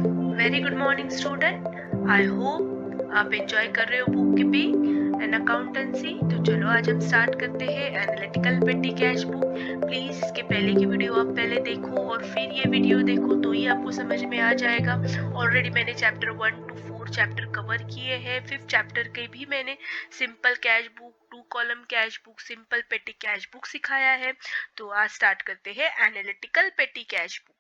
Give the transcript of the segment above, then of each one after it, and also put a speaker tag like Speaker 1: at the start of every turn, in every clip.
Speaker 1: Very good morning student. I hope आप enjoy कर रहे हो बुक कीपिंग एंड अकाउंटेंसी। तो चलो आज हम स्टार्ट करते हैं एनालिटिकल पेटी कैश बुक। प्लीज इसके पहले की वीडियो आप पहले देखो और फिर ये वीडियो देखो तो ही आपको समझ में आ जाएगा। ऑलरेडी मैंने चैप्टर 1 to 4 चैप्टर कवर किए हैं। 5th चैप्टर के भी मैंने simple cash book, 2 column cash book, simple पेटी कैश बुक सिखाया है। तो आज स्टार्ट करते हैं एनालिटिकल पेटी कैश बुक।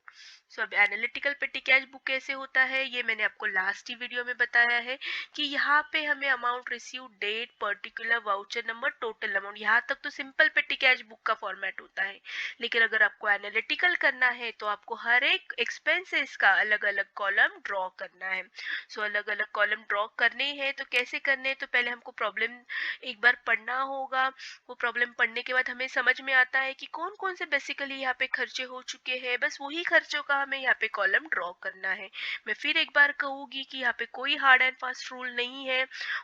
Speaker 1: सो अब एनालिटिकल पेटी कैश बुक कैसे होता है ये मैंने आपको लास्ट ही वीडियो में बताया है कि यहाँ पे हमें amount receive, date, particular, voucher number, total amount, यहाँ तक तो सिंपल पेटी कैश बुक का फॉर्मेट होता है। लेकिन अगर आपको एनालिटिकल करना है तो आपको हर एक एक्सपेंसेस का अलग अलग कॉलम ड्रॉ करना है। सो अलग अलग कॉलम ड्रॉ करने हैं तो कैसे करने हैं, तो पहले हमको प्रॉब्लम एक बार पढ़ना होगा। वो प्रॉब्लम पढ़ने के बाद हमें समझ में आता है कि कौन कौन से बेसिकली यहाँ पे खर्चे हो चुके हैं, बस वही खर्चों का हमें यहाँ पे कॉलम ड्रॉ करना है। मैं फिर एक बार कहूंगी कि यहाँ पे कोई हार्ड एंड फास्ट रूल नहीं है।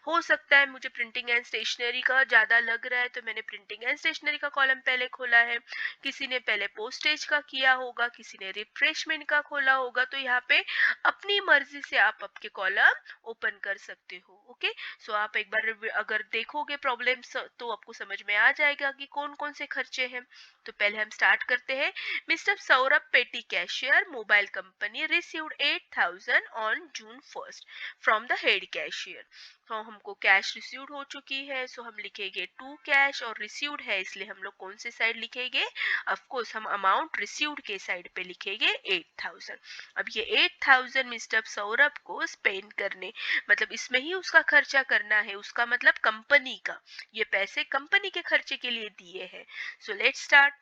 Speaker 1: हो सकता है मुझे प्रिंटिंग एंड स्टेशनरी का ज्यादा लग रहा है तो मैंने प्रिंटिंग एंड स्टेशनरी का कॉलम पहले खोला है, किसी ने पहले पोस्टेज का किया होगा, किसी ने रिफ्रेशमेंट का खोला होगा। तो यहाँ पे अपनी मर्जी से आप आपके कॉलम ओपन कर सकते हो। ओके, सो आप एक बार अगर देखोगे प्रॉब्लम तो आपको समझ में आ जाएगा कि कौन कौन से खर्चे हैं। तो पहले हम स्टार्ट करते हैं। मिस्टर सौरभ पेटी cashier mobile company received 8,000 on June 1st from the head cashier. तो हमको कैश रिसीव्ड हो चुकी है, सो हम लिखेंगे टू कैश, और रिसीव्ड है इसलिए हम लोग कौन से साइड लिखेंगे, ऑफ कोर्स हम अमाउंट रिसीव्ड के साइड पे लिखेंगे 8,000। अब ये 8,000 मिस्टर सौरभ को स्पेंड करने, मतलब इसमें ही उसका खर्चा करना है, उसका मतलब कंपनी का, ये पैसे कंपनी के खर्चे के लिए दिए हैं। So let's start.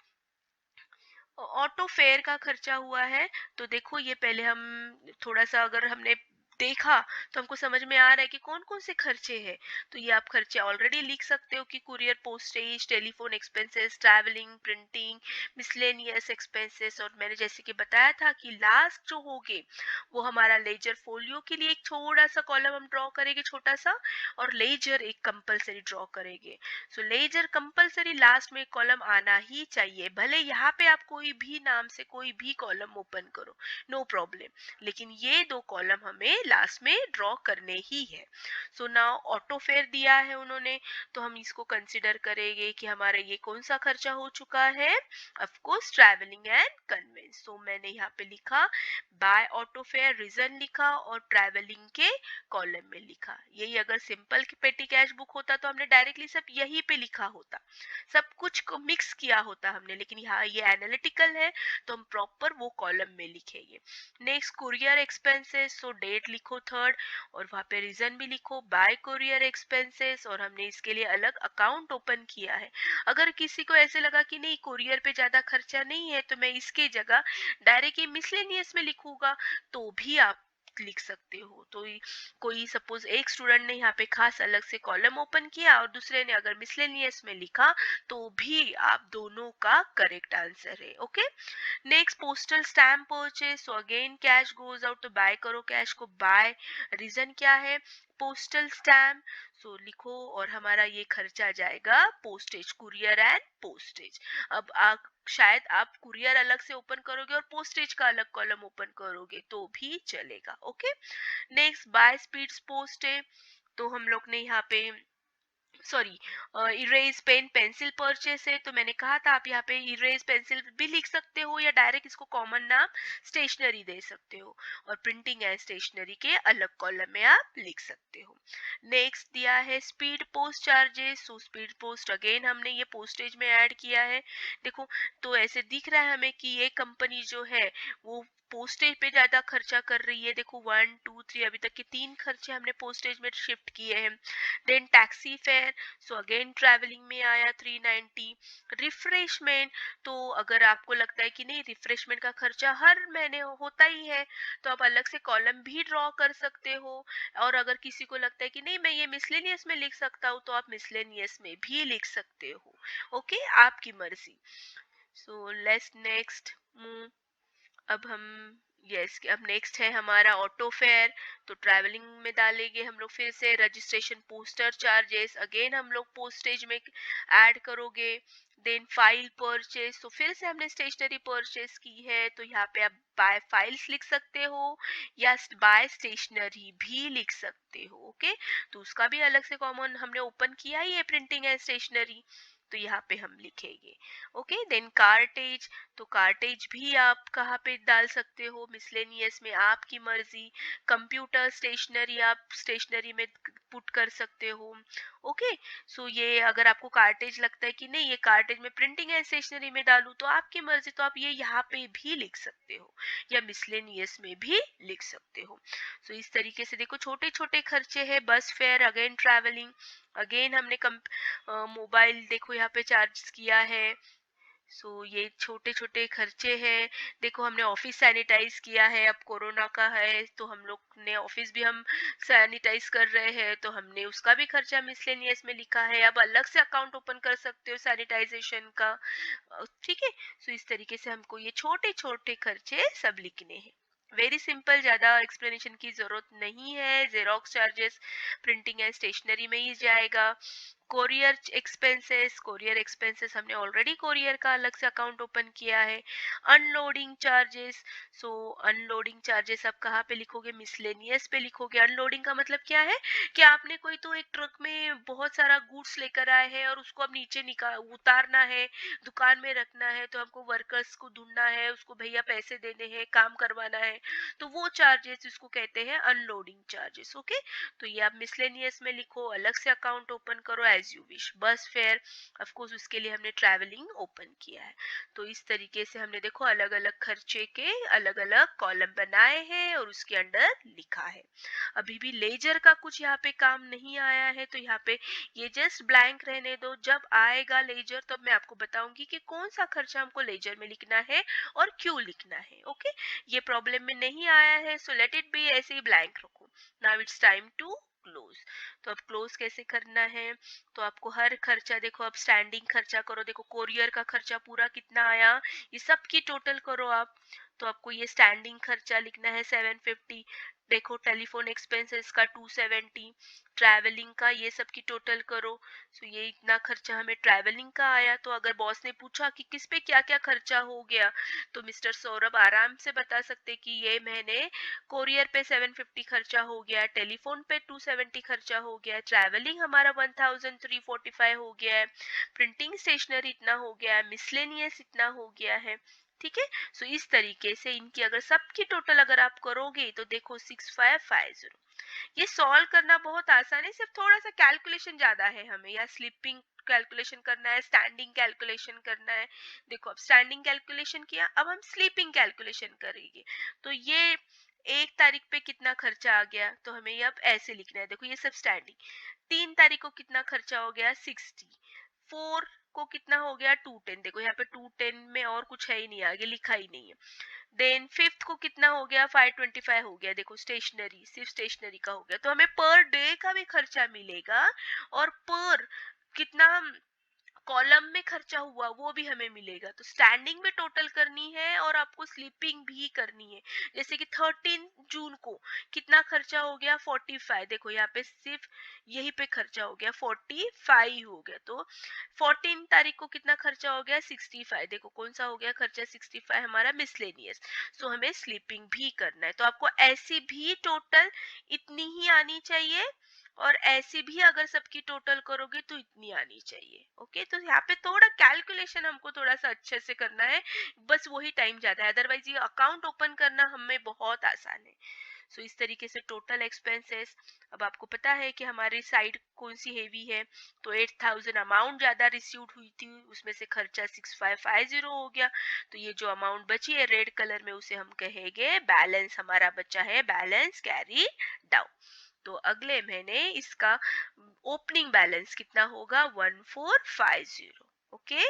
Speaker 1: Auto fair का खर्चा हुआ है। तो देखो ये पहले हम थोड़ा सा अगर हमने देखा तो हमको समझ में आ रहा है कि कौन कौन से खर्चे हैं। तो ये आप खर्चे ऑलरेडी लिख सकते हो कि courier, postage, telephone expenses, travelling, printing, miscellaneous expenses, और मैंने जैसे कि बताया था कि लास्ट जो होगे वो हमारा लेजर फोलियो के लिए एक थोड़ा सा कॉलम हम ड्रॉ करेंगे, छोटा सा, और लेजर एक कंपलसरी ड्रॉ करेंगे। सो लेजर कंपलसरी लास्ट में कॉलम आना ही चाहिए, भले यहाँ पे आप कोई भी नाम से कोई भी कॉलम ओपन करो, नो प्रॉब्लम, लेकिन ये दो कॉलम हमें लास्ट में ड्रॉ करने ही है। सो नाउ ऑटो फेयर दिया है उन्होंने, तो हम इसको कंसिडर करेंगे कि हमारा ये कौन सा खर्चा हो चुका है, of course travelling and conveyance. So मैंने यहाँ पे लिखा बाय ऑटो फेयर, रीजन लिखा, और ट्रैवलिंग के कॉलम में लिखा। यही अगर सिंपल पेटी कैश बुक होता तो हमने डायरेक्टली सब यही पे लिखा होता, सब कुछ को मिक्स किया होता हमने, लेकिन यहाँ ये एनालिटिकल है तो हम प्रॉपर वो कॉलम में लिखेंगे। नेक्स्ट कुरियर एक्सपेंसेस, सो डेट लिखो 3rd, और वहाँ पे रीजन भी लिखो बाय कुरियर एक्सपेंसेस, और हमने इसके लिए अलग अकाउंट ओपन किया है। अगर किसी को ऐसे लगा कि नहीं कुरियर पे ज्यादा खर्चा नहीं है तो मैं इसके जगह डायरेक्टली मिसलेनियस में लिखूंगा, तो भी आप लिख सकते हो। तो कोई सपोज एक स्टूडेंट ने यहाँ पे खास अलग से कॉलम ओपन किया और दूसरे ने अगर मिसलेनियस में लिखा तो भी आप दोनों का करेक्ट आंसर है। Okay, next postal stamp purchase, so again cash goes out, तो बाय करो कैश को बाय, रीजन क्या है, पोस्टल स्टैम्प, सो लिखो, और हमारा ये खर्चा जाएगा पोस्टेज, कुरियर एंड पोस्टेज। अब शायद आप कुरियर अलग से ओपन करोगे और पोस्टेज का अलग कॉलम ओपन करोगे तो भी चलेगा। Okay, next by speeds post है, तो हम लोग ने यहाँ पे sorry erase pen pencil purchase है, तो मैंने कहा था आप यहाँ पे इरेज पेंसिल भी लिख सकते हो या डायरेक्ट इसको कॉमन नाम स्टेशनरी दे सकते हो, और प्रिंटिंग एंड स्टेशनरी के अलग कॉलम में आप लिख सकते हो। नेक्स्ट दिया है speed post charges, so speed post again हमने ये पोस्टेज में ऐड किया है। देखो तो ऐसे दिख रहा है हमें कि ये कंपनी जो है वो पोस्टेज पे ज्यादा खर्चा कर रही है। देखो 1 2 3 अभी तक के 3 खर्चे हमने पोस्टेज में शिफ्ट किए हैं। Then taxi fare, so again travelling में आया 390। रिफ्रेशमेंट, तो अगर आपको लगता है कि नहीं रिफ्रेशमेंट का खर्चा हर महीने होता ही है तो आप अलग से कॉलम भी ड्रॉ कर सकते हो, और अगर किसी को लगता है कि नहीं मैं ये मिसलेनियस में लिख सकता हूँ तो आप मिसलेनियस में भी लिख सकते हो। ओके, आपकी मर्जी। So let's next move. अब हम यस अब नेक्स्ट है हमारा ऑटो फेयर, तो ट्रैवलिंग में डालेंगे हम लोग फिर से रजिस्ट्रेशन पोस्टर चार्जेस, अगेन हम लोग पोस्टेज में ऐड करोगे। देन फाइल परचेज, तो फिर से हमने स्टेशनरी परचेज की है, तो यहाँ पे आप बाय फाइल्स लिख सकते हो या बाय स्टेशनरी भी लिख सकते हो। ओके, तो उसका भी अलग से कॉमन हमने ओपन किया ही है, प्रिंटिंग एंड स्टेशनरी, तो यहाँ पे हम लिखेंगे। ओके, देन कार्टेज, तो कार्टेज भी आप कहाँ पे डाल सकते हो, मिसलेनियस में, आपकी मर्जी। कंप्यूटर स्टेशनरी आप स्टेशनरी में पुट कर सकते हो। ओके, सो ये अगर आपको कार्टेज लगता है कि नहीं ये कार्टेज में प्रिंटिंग एंड स्टेशनरी में डालूं, तो आपकी मर्जी, तो आप ये यहाँ पे भी लिख सकते हो या मिसलेनियस में भी लिख सकते हो। सो इस तरीके से देखो छोटे छोटे खर्चे हैं, बस फेयर, अगेन ट्रैवलिंग, अगेन हमने मोबाइल देखो यहाँ पे चार्ज किया है। ये छोटे छोटे खर्चे हैं। देखो हमने ऑफिस सैनिटाइज किया है, अब कोरोना का है तो हम लोग ने ऑफिस भी हम सैनिटाइज कर रहे हैं, तो हमने उसका भी खर्चा मिसलेनियस में लिखा है। अब अलग से अकाउंट ओपन कर सकते हो सैनिटाइजेशन का। ठीक है, इस तरीके से हमको ये छोटे छोटे खर्चे सब लिखने हैं। वेरी सिंपल, ज्यादा एक्सप्लेनेशन की जरूरत नहीं है। Xerox charges printing and stationery में ही जाएगा। कोरियर एक्सपेंसेस हमने ऑलरेडी कोरियर का अलग से अकाउंट ओपन किया है। अनलोडिंग चार्जेस, अनलोडिंग चार्जेस आप कहाँ पे लिखोगे, मिसलेनियस पे लिखोगे। अनलोडिंग का मतलब क्या है कि आपने कोई तो एक ट्रक में बहुत सारा गुड्स लेकर आए हैं और उसको अब नीचे निकाल उतारना है, दुकान में रखना है, तो हमको वर्कर्स को ढूंढना है, उसको भैया पैसे देने हैं, काम करवाना है, तो वो चार्जेस इसको कहते हैं अनलोडिंग चार्जेस। ओके, तो ये आप मिसलेनियस में लिखो, अलग से अकाउंट ओपन करो as you wish. Bus fare, of course उसके लिए हमने ट्रैवलिंग ओपन किया है। तो इस तरीके से हमने देखो अलग अलग खर्चे के अलग अलग कॉलम बनाए हैं और उसके अंडर लिखा है। अभी भी लेजर का कुछ यहाँ पे काम नहीं आया है, तो यहाँ पे ये जस्ट ब्लैंक रहने दो। जब आएगा लेजर तो मैं आपको बताऊंगी कि कौन सा खर्चा हमको लेजर में लिखना है और क्यों लिखना है। ओके, ये प्रॉब्लम में नहीं आया है, सो लेट इट बी ऐसे ही ब्लैंक रखो। Now it's time to close. तो अब क्लोज कैसे करना है, तो आपको हर खर्चा देखो, अब स्टैंडिंग खर्चा करो, देखो कोरियर का खर्चा पूरा कितना आया, ये सब की टोटल करो आप। तो आपको ये स्टैंडिंग खर्चा लिखना है 750, देखो टेलीफोन एक्सपेंसेस का 270, ट्रैवलिंग का ये सब की टोटल करो। ये इतना खर्चा हमें ट्रैवलिंग का आया। तो अगर बॉस ने पूछा कि किस पे क्या क्या खर्चा हो गया, तो मिस्टर सौरभ आराम से बता सकते कि ये महीने कोरियर पे 750 खर्चा हो गया, टेलीफोन पे 270 खर्चा हो गया, ट्रैवलिंग हमारा 1345 हो गया है, प्रिंटिंग स्टेशनरी इतना हो गया है, मिसलेनियस इतना हो गया है। ठीक है, इस तरीके से इनकी अगर सबकी टोटल अगर आप करोगे तो देखो 6550। ये सॉल्व करना बहुत आसान है, सिर्फ थोड़ा सा कैलकुलेशन ज्यादा है हमें, या स्लीपिंग कैलकुलेशन करना है, स्टैंडिंग कैलकुलेशन करना है। देखो अब स्टैंडिंग कैलकुलेशन किया, अब हम स्लीपिंग कैलकुलेशन करेंगे। तो ये 1 तारीख पे कितना खर्चा आ गया, तो हमें ये अब ऐसे लिखना है। देखो ये सब स्टैंडिंग। 3 तारीख को कितना खर्चा हो गया, 60। 4 को कितना हो गया, 210। देखो यहाँ पे 210 में और कुछ है ही नहीं, आगे लिखा ही नहीं है। देन 5th को कितना हो गया, 525 हो गया। देखो स्टेशनरी, सिर्फ स्टेशनरी का हो गया। तो हमें पर डे का भी खर्चा मिलेगा और पर कितना कॉलम में खर्चा हुआ वो भी हमें मिलेगा। तो स्टैंडिंग में टोटल करनी है और आपको स्लीपिंग भी करनी है। जैसे कि 13 जून को कितना खर्चा हो गया, 45। देखो यहाँ पे सिर्फ यही पे खर्चा हो गया 45 हो गया। तो 14 तारीख को कितना खर्चा हो गया, 65। देखो कौन सा हो गया खर्चा, 65 हमारा मिसलेनियस। हमें स्लीपिंग भी करना है। तो आपको ऐसी भी टोटल इतनी ही आनी चाहिए और ऐसे भी अगर सबकी टोटल करोगे तो इतनी आनी चाहिए। ओके, तो यहाँ पे थोड़ा कैलकुलेशन हमको थोड़ा सा अच्छे से करना है, बस वही टाइम जाता है, अदरवाइज ये अकाउंट ओपन करना हमें बहुत आसान है। इस तरीके से टोटल एक्सपेंसेस। अब आपको पता है कि हमारी साइड कौन सी हेवी है, तो 8000 अमाउंट ज्यादा रिसीव्ड हुई थी, उसमें से खर्चा 6550 हो गया। तो ये जो अमाउंट बची है रेड कलर में, उसे हम कहेंगे बैलेंस। हमारा बचा है बैलेंस कैरी डाउन। तो अगले महीने इसका ओपनिंग बैलेंस कितना होगा, 1450। ओके,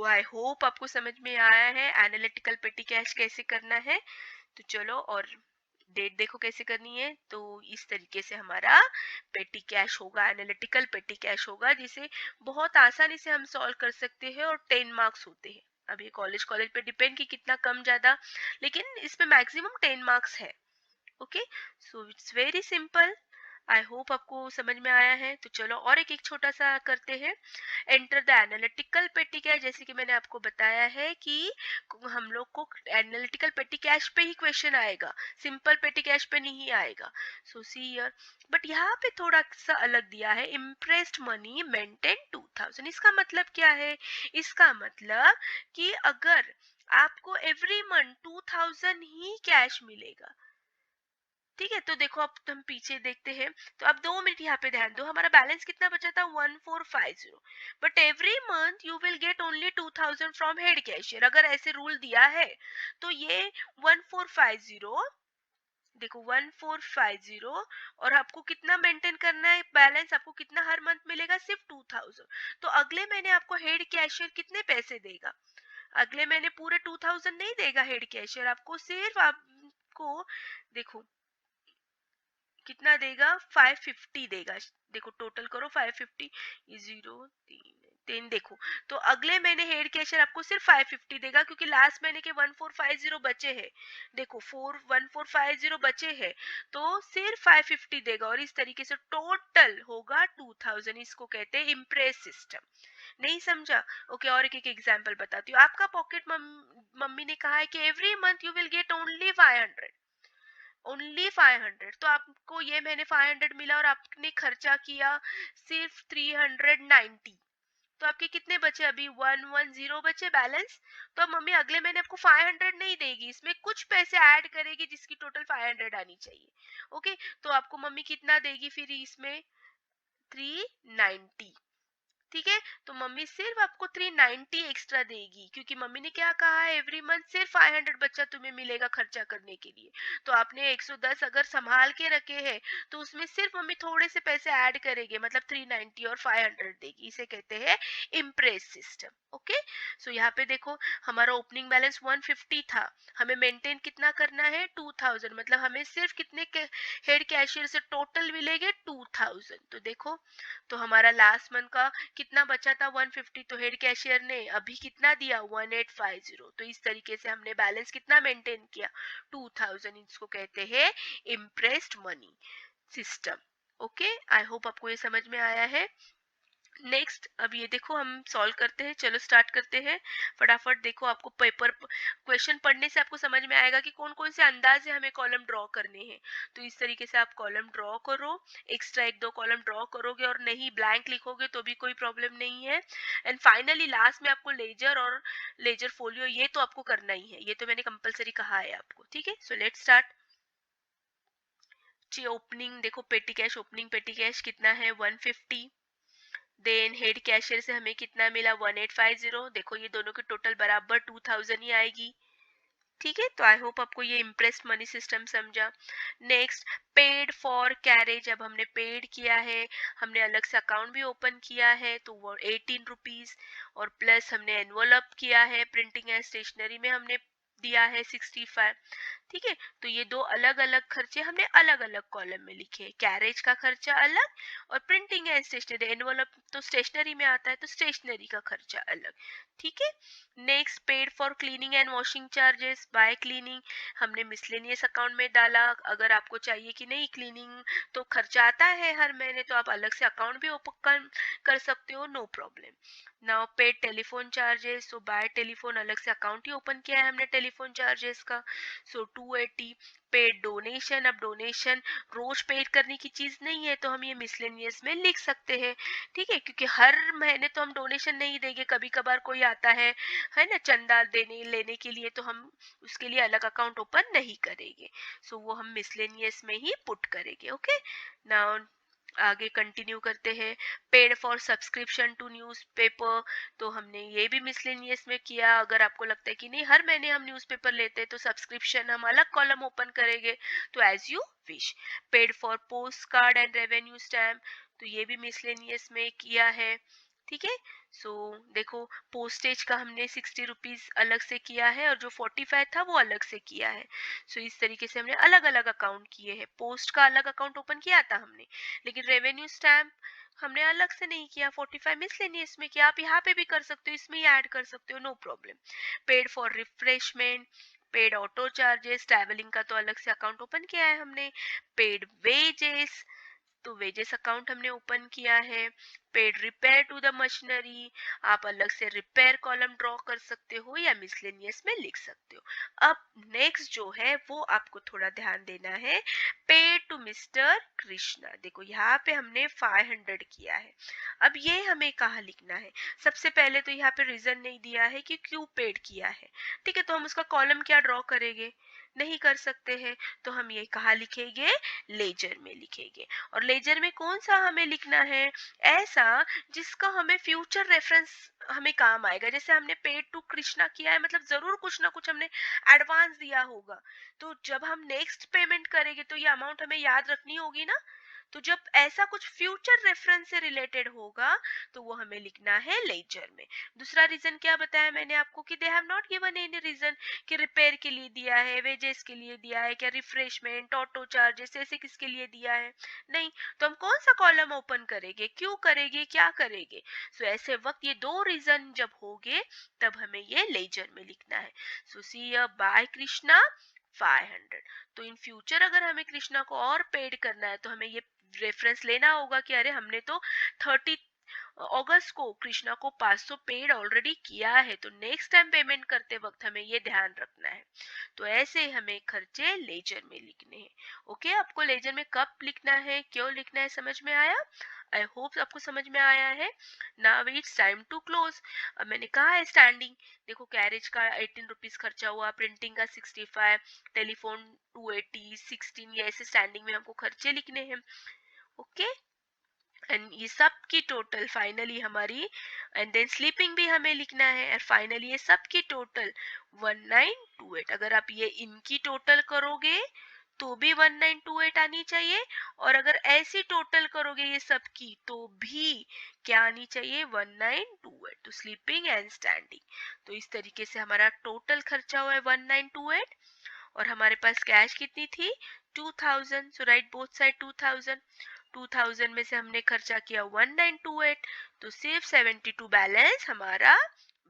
Speaker 1: आई होप आपको समझ में आया है एनालिटिकल पेटी कैश कैसे करना है। तो चलो, और डेट देखो कैसे करनी है। तो इस तरीके से हमारा पेटी कैश होगा, एनालिटिकल पेटी कैश होगा, जिसे बहुत आसानी से हम सॉल्व कर सकते हैं। और 10 मार्क्स होते हैं। अब ये कॉलेज कॉलेज पे डिपेंड कि कितना कम ज्यादा, लेकिन इसमें मैक्सिमम 10 मार्क्स है। Okay, it's very simple. I hope आपको समझ में आया है। तो चलो और एक छोटा सा करते हैं। एंटर द एनालिटिकल पेटी कैश। जैसे कि मैंने आपको बताया है कि हम लोग को एनालिटिकल पेटी कैश पे ही क्वेश्चन आएगा, सिंपल पेटी कैश पे नहीं आएगा। सो सी हियर, बट यहाँ पे थोड़ा सा अलग दिया है, इम्प्रेस्ड मनी मेंटेन 2000। इसका मतलब क्या है? इसका मतलब कि अगर आपको एवरी मंथ 2000 ही कैश मिलेगा, ठीक है, तो देखो अब हम पीछे देखते हैं। तो अब 2 मिनट यहाँ पे ध्यान दो, हमारा बैलेंस कितना बचा था? 1450। But every month you will get only 2000 from head cashier. अगर ऐसे रूल दिया है तो ये 1450, देखो 1450, और आपको कितना मेंटेन करना है बैलेंस? आपको कितना हर मंथ मिलेगा? सिर्फ 2000। तो अगले महीने आपको हेड कैशियर कितने पैसे देगा? अगले महीने पूरे 2000 नहीं देगा हेड कैशियर आपको, सिर्फ आपको देखो कितना देगा? 550 देगा। देखो टोटल करो, 550 जीरो तीन तीन, देखो तो अगले महीने हेड कैशियर आपको सिर्फ 550 देगा, क्योंकि लास्ट महीने के 1450 बचे हैं। देखो 1450 बचे हैं, तो सिर्फ 550 देगा, और इस तरीके से टोटल होगा 2000। इसको कहते हैं इम्प्रेस सिस्टम। नहीं समझा? ओके, और एक एग्जांपल बताती हूँ। आपका पॉकेट मम्मी ने कहा है कि every month you will get only 500, only 500। तो आपको ये महीने 500 मिला और आपने खर्चा किया सिर्फ 390। तो आपके कितने बचे? अभी 110 बचे बैलेंस। तो अब मम्मी अगले महीने आपको 500 नहीं देगी, इसमें कुछ पैसे ऐड करेगी जिसकी टोटल 500 आनी चाहिए। ओके, तो आपको मम्मी कितना देगी फिर इसमें? 390। ठीक है, तो मम्मी सिर्फ आपको 390 एक्स्ट्रा देगी, क्योंकि मम्मी ने क्या कहा है? एवरी मंथ सिर्फ 500 बच्चा तुम्हें मिलेगा खर्चा करने के लिए। तो आपने 110 अगर संभाल के रखे हैं, तो उसमें सिर्फ मम्मी थोड़े से पैसे ऐड करेंगे, मतलब 390 और 500 देगी। इसे कहते हैं इम्प्रेस सिस्टम। ओके, सो यहाँ पे देखो हमारा ओपनिंग बैलेंस 150 था, हमें मेंटेन कितना करना है? 2000। मतलब हमें सिर्फ कितने हेड कैशियर से टोटल मिलेंगे? 2000। तो देखो, तो हमारा लास्ट मंथ का कितना बचा था? 150। तो हेड कैशियर ने अभी कितना दिया? 1850। तो इस तरीके से हमने बैलेंस कितना मेंटेन किया? 2000। इसको कहते हैं impressed money system. Okay, I hope आपको ये समझ में आया है। नेक्स्ट, अब ये देखो हम सॉल्व करते हैं। चलो स्टार्ट करते हैं फटाफट। देखो आपको पेपर क्वेश्चन पढ़ने से आपको समझ में आएगा कि कौन कौन से अंदाज से हमें कॉलम ड्रॉ करने हैं। तो इस तरीके से आप कॉलम ड्रॉ करो, एक्स्ट्रा एक दो कॉलम ड्रॉ करोगे, और नहीं ब्लैंक लिखोगे तो भी कोई प्रॉब्लम नहीं है। एंड फाइनली लास्ट में आपको लेजर और लेजर फोलियो ये तो आपको करना ही है, ये तो मैंने कंपलसरी कहा है आपको। ठीक है, सो लेट्स स्टार्ट। ओपनिंग देखो, पेटी कैश, ओपनिंग पेटी कैश कितना है? 150। देन हेड कैशियर से हमें कितना मिला? 1850। देखो ये दोनों की टोटल बराबर 2000 ही आएगी। ठीक है, तो आई होप आपको ये इम्प्रेस्ड मनी सिस्टम समझा। Next, paid for carriage. अब हमने पेड किया है, हमने अलग से अकाउंट भी ओपन किया है, तो वो 18 रुपीज, और प्लस हमने एनवलप किया है, प्रिंटिंग एंड स्टेशनरी में हमने दिया है 65। ठीक है, तो ये दो अलग अलग खर्चे हमने अलग अलग कॉलम में लिखे। कैरेज का खर्चा अलग, और प्रिंटिंग एंड स्टेशनरी, एनवलप तो स्टेशनरी में आता है, तो स्टेशनरी का खर्चा अलग। ठीक है, next, paid for cleaning and washing charges bye cleaning, हमने मिसलेनियस अकाउंट में डाला। अगर आपको चाहिए कि नहीं क्लीनिंग तो खर्चा आता है हर महीने, तो आप अलग से अकाउंट भी ओपन कर सकते हो, no problem. Now paid telephone charges, तो बाय टेलीफोन अलग से अकाउंट ही ओपन किया है हमने टेलीफोन चार्जेस का, सो 280। पेड डोनेशन, अब डोनेशन रोज पेड करने की चीज नहीं है, तो हम ये मिसलेनियस में लिख सकते हैं। ठीक है, क्योंकि हर महीने तो हम डोनेशन नहीं देंगे, कभी कभार कोई आता है ना चंदा देने लेने के लिए, तो हम उसके लिए अलग अकाउंट ओपन नहीं करेंगे। सो वो हम मिसलेनियस में ही पुट करेंगे। ओके, नाउ आगे कंटिन्यू करते हैं। Paid for subscription to newspaper, तो हमने ये भी मिसलेनियस में किया। अगर आपको लगता है कि नहीं हर महीने हम न्यूज़पेपर लेते हैं, तो सब्सक्रिप्शन हम अलग कॉलम ओपन करेंगे, तो as you wish. Paid for post card and revenue stamp, तो ये भी मिसलेनियस में किया है। ठीक है, सो देखो पोस्टेज का हमने 60 रुपीज अलग से किया है, और जो 45 था वो अलग से किया है। सो इस तरीके से हमने अलग अलग अकाउंट किए हैं। पोस्ट का अलग अकाउंट ओपन किया था हमने, लेकिन रेवेन्यू स्टैम्प हमने अलग से नहीं किया। 45 मिसलेनियस में किया, आप यहाँ पे भी कर सकते हो, इसमें ही ऐड कर सकते हो, no problem. Paid for refreshment, paid auto charges, travelling का तो अलग से अकाउंट ओपन किया है हमने। पेड वेजेस, तो वेजेस अकाउंट हमने ओपन किया है, paid repair to the machinery, आप अलग से रिपेयर कॉलम ड्रॉ कर सकते हो या मिसलेनियस में लिख सकते हो। अब नेक्स्ट जो है वो आपको थोड़ा ध्यान देना है, पेड टू मिस्टर कृष्णा। देखो यहाँ पे हमने 500 किया है। अब ये हमें कहाँ लिखना है? सबसे पहले तो यहाँ पे रीजन नहीं दिया है कि क्यों पेड किया है, ठीक है, तो हम उसका कॉलम क्या ड्रॉ करेंगे? नहीं कर सकते हैं, तो हम ये कहाँ लिखेंगे? लेजर में लिखेंगे। और लेजर में कौन सा हमें लिखना है? ऐसा जिसका हमें फ्यूचर रेफरेंस हमें काम आएगा। जैसे हमने पेड टू कृष्णा किया है, मतलब जरूर कुछ ना कुछ हमने एडवांस दिया होगा, तो जब हम नेक्स्ट पेमेंट करेंगे तो ये अमाउंट हमें याद रखनी होगी ना। तो जब ऐसा कुछ फ्यूचर रेफरेंस से रिलेटेड होगा तो वो हमें लिखना है लेजर में। दूसरा रीजन क्या बताया मैंने आपको कि they have not given any reason कि रिपेयर के लिए दिया है, वेजेस के लिए दिया है, क्या रिफ्रेशमेंट, ऑटो चार्जेस ऐसे किसके लिए दिया है? नहीं। तो हम कौन सा कॉलम ओपन करेंगे, क्यों करेंगे, क्या करेंगे? सो ऐसे वक्त ये दो रीजन जब होंगे तब हमें ये लेजर में लिखना है। सो सी बाय कृष्णा 500। तो इन फ्यूचर अगर हमें कृष्णा को और पेड करना है तो हमें ये रेफरेंस लेना होगा कि अरे हमने तो 30 अगस्त को कृष्णा को 500 पेड ऑलरेडी किया है, तो नेक्स्ट टाइम पेमेंट करते वक्त हमें ये ध्यान रखना है। तो ऐसे हमें खर्चे लेजर में लिखने हैं। ओके, आपको लेजर में कब लिखना है, क्यों लिखना है, समझ में आया? आई होप आपको समझ में आया है। Now it's time to close. अब मैंने कहा है स्टैंडिंग, देखो कैरेज का 18 रुपीज खर्चा हुआ, प्रिंटिंग का 65, टेलीफोन 280, 16, ये ऐसे स्टैंडिंग में हमको खर्चे लिखने हैं। ओके, एंड ये सब की टोटल फाइनली हमारी, एंड देन स्लीपिंग भी हमें लिखना है, और फाइनली ये सब की टोटल 1928। अगर आप ये इनकी टोटल करोगे तो भी 1928 आनी चाहिए, और अगर ऐसी टोटल करोगे ये सब की तो भी क्या आनी चाहिए? 1928। तो स्लीपिंग एंड स्टैंडिंग, तो इस तरीके से हमारा टोटल खर्चा हुआ है 1928, और हमारे पास कैश कितनी थी? 2000। सो राइट बोथ साइड 2000। 2000 में से हमने खर्चा किया 1928, तो सिर्फ 72 बैलेंस हमारा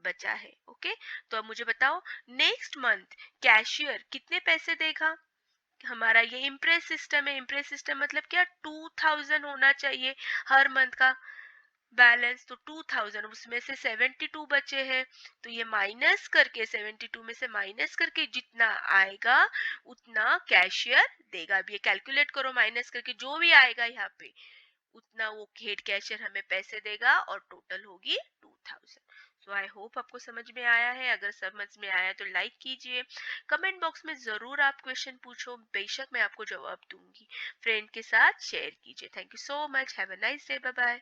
Speaker 1: बचा है। ओके, तो अब मुझे बताओ नेक्स्ट मंथ कैशियर कितने पैसे देगा? हमारा ये इम्प्रेस सिस्टम है, इम्प्रेस सिस्टम मतलब क्या? 2000 होना चाहिए हर मंथ का बैलेंस, तो 2000 उसमें से 72 बचे हैं, तो ये माइनस करके 72 में से माइनस करके जितना आएगा उतना कैशियर देगा। अब ये कैलकुलेट करो, माइनस करके जो भी आएगा यहाँ पे उतना वो हेड कैशियर हमें पैसे देगा, और टोटल होगी 2000। सो आई होप आपको समझ में आया है। अगर समझ में आया तो लाइक कीजिए, कमेंट बॉक्स में जरूर आप क्वेश्चन पूछो, बेशक मैं आपको जवाब दूंगी। फ्रेंड के साथ शेयर कीजिए। Thank you so much, have a nice day, bye bye.